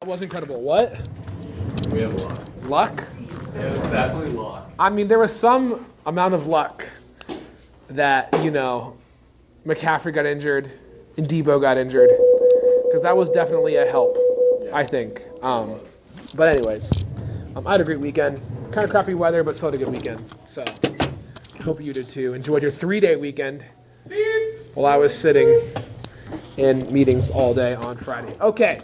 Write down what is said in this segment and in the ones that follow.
That was incredible. What? We have luck. Luck? Yeah, it was definitely luck. I mean, there was some amount of luck that, McCaffrey got injured and Debo got injured. Because that was definitely a help, I think. But anyways, I had a great weekend. Kind of crappy weather, but still had a good weekend. So, hope you did too. Enjoyed your 3-day weekend while I was sitting in meetings all day on Friday. Okay.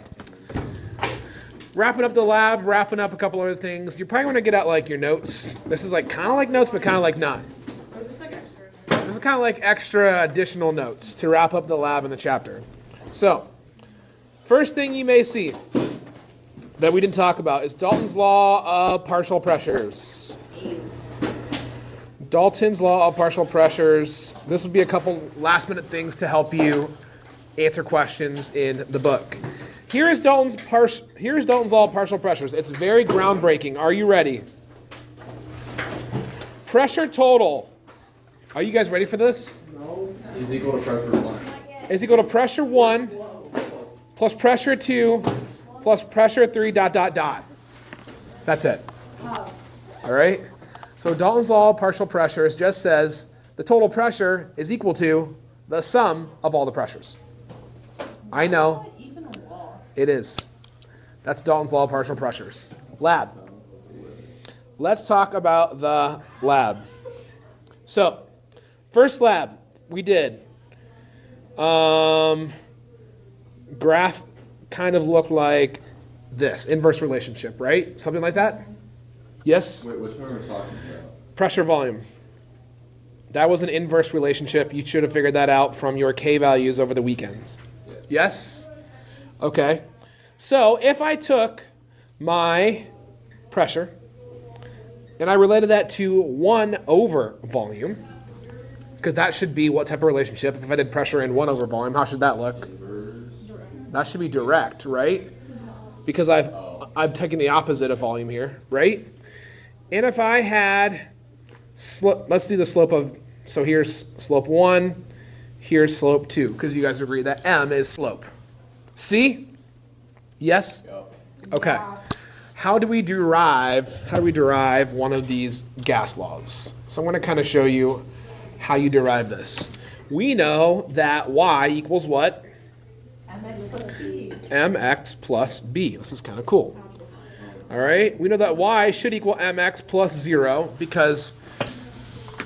Wrapping up the lab, wrapping up a couple other things. You're probably going to get out like your notes. This is like kind of like notes, but kind of like not. Is this like extra? This is kind of like extra additional notes to wrap up the lab and the chapter. So, first thing you may see that we didn't talk about is Dalton's law of partial pressures. Dalton's law of partial pressures. This would be a couple last minute things to help you answer questions in the book. Here's Dalton's law of partial pressures. It's very groundbreaking. Are you ready? Pressure total. Are you guys ready for this? No. Is equal to pressure 1. Is equal to pressure 1 plus pressure 2 plus pressure 3 ... That's it. All right? So Dalton's law of partial pressures just says the total pressure is equal to the sum of all the pressures. I know. It is. That's Dalton's law of partial pressures. Lab. Let's talk about the lab. So, first lab we did. Graph kind of looked like this. Inverse relationship, right? Something like that? Yes? Wait, which one are we talking about? Pressure volume. That was an inverse relationship. You should have figured that out from your K values over the weekends. Yes? Okay. So if I took my pressure and I related that to 1 over volume, because that should be what type of relationship? If I did pressure and 1 over volume, how should that look? That should be direct, right? Because I've taken the opposite of volume here, right? And if I had, let's do the slope of, so here's slope 1, here's slope 2, because you guys agree that M is slope. See? Yes? Okay. How do we derive one of these gas laws? So I'm going to kind of show you how you derive this. We know that Y equals what? MX plus B. MX plus B. This is kind of cool. All right. We know that Y should equal MX plus 0 because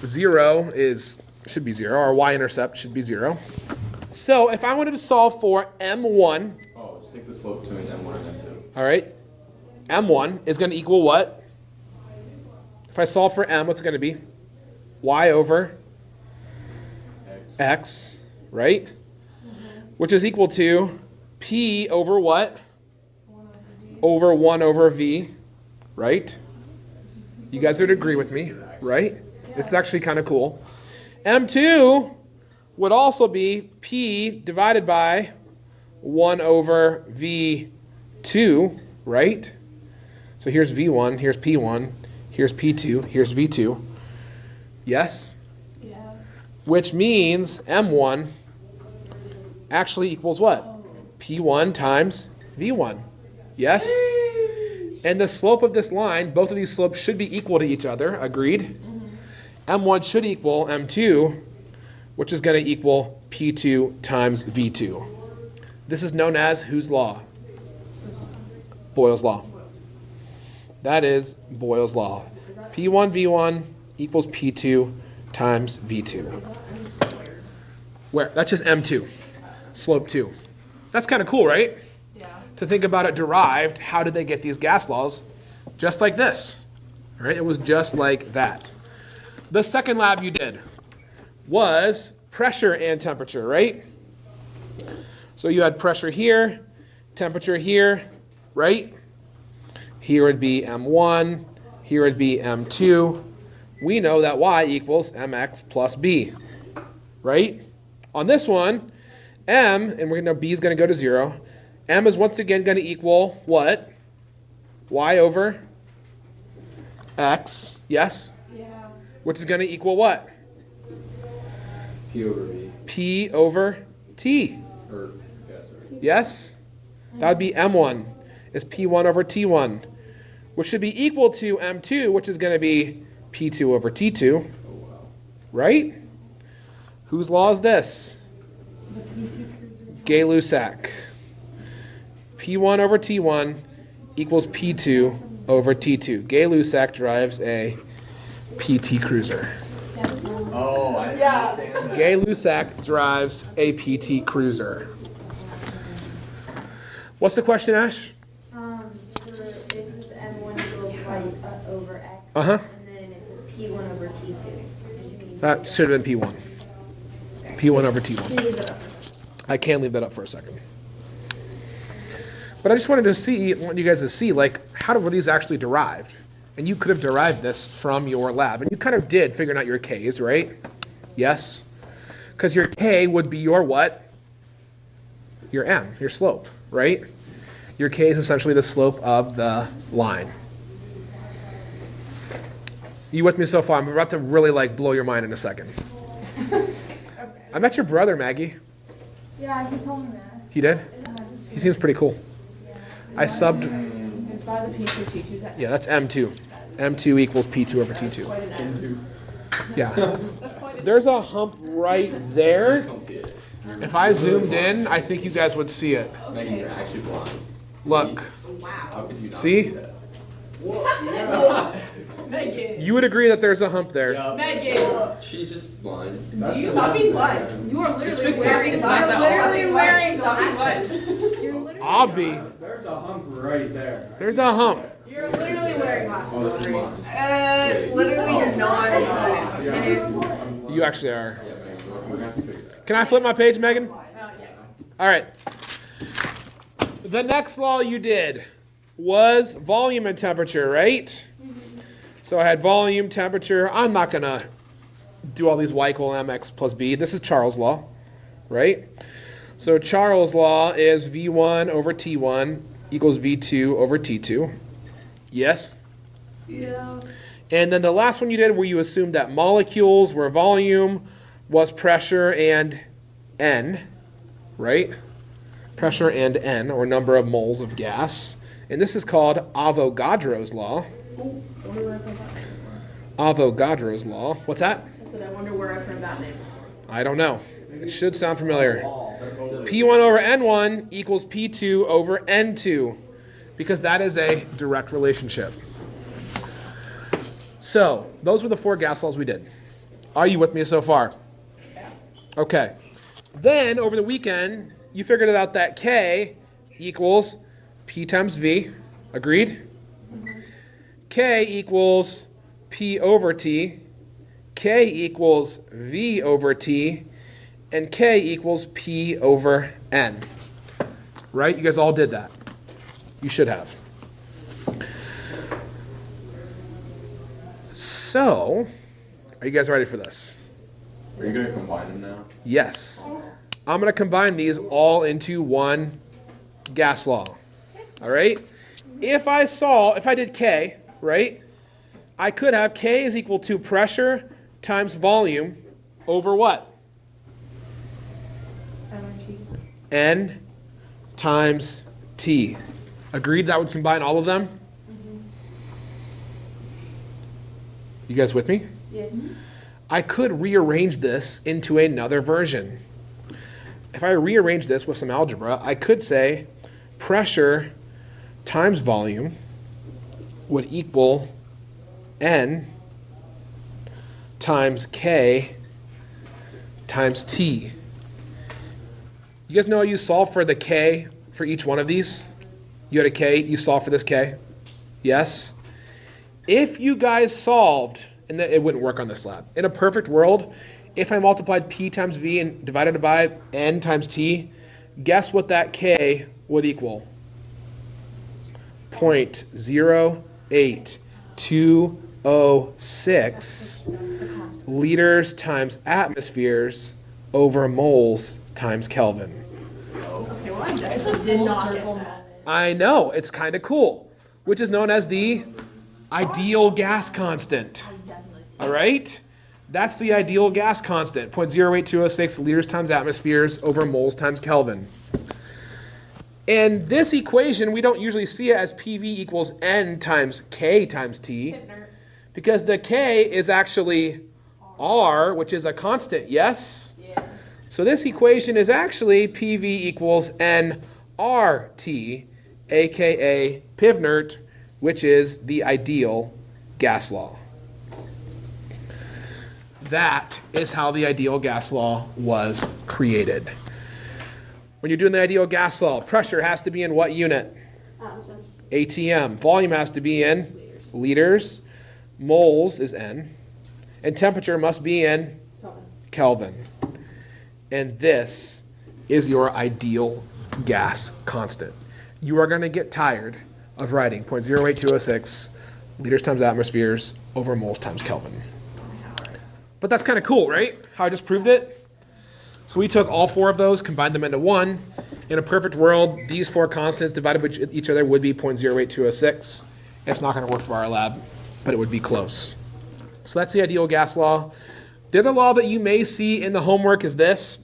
0 should be 0. Our Y-intercept should be 0. So if I wanted to solve for M1, Just take the slope between M1 and M2. all right, M1 is going to equal what? If I solve for M, what's it going to be? Y over X, right? Which is equal to P over what? Over 1 over V, right? You guys would agree with me, right? It's actually kind of cool. M2 would also be P divided by 1 over V2, right? So here's V1, here's P1, here's P2, here's V2. Yes? Yeah. Which means M1 actually equals what? P1 times V1. Yes? And the slope of this line, both of these slopes should be equal to each other. Agreed? M1 should equal M2, which is going to equal P2 times V2. This is known as whose law? Boyle's law. That is Boyle's law. P1 V1 equals P2 times V2. Where? That's just M2. Slope 2. That's kind of cool, right? Yeah. To think about it derived, how did they get these gas laws? Just like this. All right? It was just like that. The second lab you did was pressure and temperature, right? So you had pressure here, temperature here, right? Here would be M1, here would be M2. We know that Y equals MX plus B, right? On this one, M, and B is going to go to 0. M is once again going to equal what? Y over X, yes? Yeah. Which is going to equal what? P over V. P over T. Or, yeah, sorry. Yes? That would be M1. is P1 over T1, which should be equal to M2, which is going to be P2 over T2, right? Whose law is this? Gay-Lussac. P1 over T1 equals P2 over T2. Gay-Lussac drives a PT cruiser. Oh, I didn't understand that. Gay-Lussac drives a PT cruiser. What's the question, Ash? It says M1 equals y over x. Uh-huh. And then it says P1 over T2. That should have been P1. P1 over T1. Can you leave it up? I can leave that up for a second. But I just wanted to want you guys to see, like, how were these actually derived? And you could have derived this from your lab. And you kind of did, figuring out your K's, right? Yes? Because your K would be your what? Your M, your slope, right? Your K is essentially the slope of the line. You with me so far? I'm about to really, like, blow your mind in a second. I met your brother, Maggie. Yeah, he told me that. He did? He seems pretty cool. I subbed. It's by the P2, T2. Yeah, that's M2. M2 equals P2 over T2. Quite an M. Yeah. That's quite an There's a hump right there. I don't see it. If I zoomed in, I think you guys would see it. Megan, you're actually blind. Look. How could you not See? that? Megan. You would agree that there's a hump there. Megan. She's just blind. Do you stop being blind? You are literally fix it. wearing It's glasses. not You're that literally wearing glasses. You're literally Obvi. There's a hump right there. There's a hump. You're literally wearing glasses. Oh, this is mine. Literally, you're not. You actually are. Yeah, Megan, we're gonna have to figure that. Can I flip my page, Megan? Yeah. All right. The next law you did was volume and temperature, right? So I had volume, temperature. I'm not going to do all these y equal mx plus b. This is Charles' law, right? So Charles' law is V1 over T1 equals V2 over T2. Yes? Yeah. And then the last one you did where you assumed that molecules were volume was pressure and N, right? Pressure and N, or number of moles of gas. And this is called Avogadro's law. Avogadro's law. What's that? I said, I wonder where I've heard that name before. I don't know. It should sound familiar. P1 over N1 equals P2 over N2, because that is a direct relationship. So, those were the 4 gas laws we did. Are you with me so far? Okay. Then, over the weekend, you figured it out that K equals P times V. Agreed? K equals P over T. K equals V over T. And K equals P over N. Right? You guys all did that. You should have. So, are you guys ready for this? Are you gonna combine them now? Yes. I'm going to combine these all into one gas law. All right? If I did K, right, I could have K is equal to pressure times volume over what? N times T. Agreed that would combine all of them? You guys with me? Yes. I could rearrange this into another version. If I rearrange this with some algebra, I could say pressure times volume would equal N times K times T. You guys know how you solve for the K for each one of these? You had a K, you solve for this K? Yes? If you guys solved, and it wouldn't work on this lab, in a perfect world, if I multiplied P times V and divided it by N times T, guess what that K would equal? 0.08206 liters times atmospheres over moles times Kelvin. Okay, well, I definitely did not get that. I know, it's kind of cool, which is known as the ideal gas constant. All right? That's the ideal gas constant, 0.08206 liters times atmospheres over moles times Kelvin. And this equation, we don't usually see it as PV equals N times K times T, because the K is actually R, which is a constant, yes? Yeah. So this equation is actually PV equals nRT, aka Pivnert, which is the ideal gas law. That is how the ideal gas law was created. When you're doing the ideal gas law, pressure has to be in what unit? ATM. Volume has to be in liters. Moles is N. And temperature must be in Kelvin. And this is your ideal gas constant. You are going to get tired of writing 0.08206 liters times atmospheres over moles times Kelvin. But that's kind of cool, right? How I just proved it. So we took all four of those, combined them into one. In a perfect world, these four constants divided by each other would be 0.08206. It's not going to work for our lab, but it would be close. So that's the ideal gas law. The other law that you may see in the homework is this.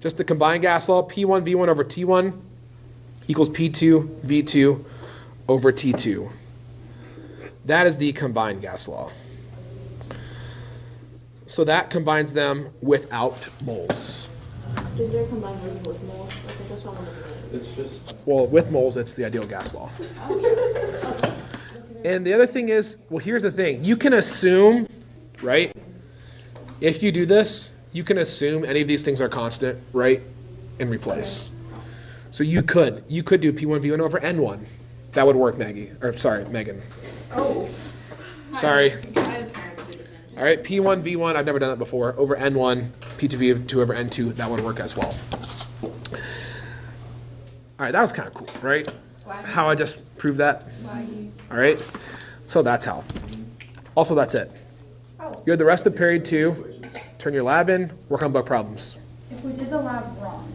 Just the combined gas law, P1 V1 over T1 equals P2 V2 over T2. That is the combined gas law. So that combines them without moles. Is there combined version with moles? Like, I just don't want to do it. It's just, Well, with moles, it's the ideal gas law. And the other thing is, well, here's the thing. You can assume, right? If you do this, you can assume any of these things are constant, right? And replace. So you could do P1 V1 over N1. That would work, Maggie. Or sorry, Megan. Oh. Sorry. I was trying to do this. All right, P1 V1, I've never done that before, over N1, P2 V2 over N2, that would work as well. All right, that was kind of cool, right? How I just proved that. All right, so that's how. Also, that's it. You had the rest of period 2, turn your lab in, work on book problems. If we did the lab wrong,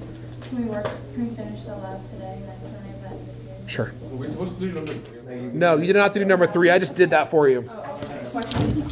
can we finish the lab today and then turn it back in? Sure. were we supposed to do number 3? No, you didn't have to do number 3, I just did that for you. Question.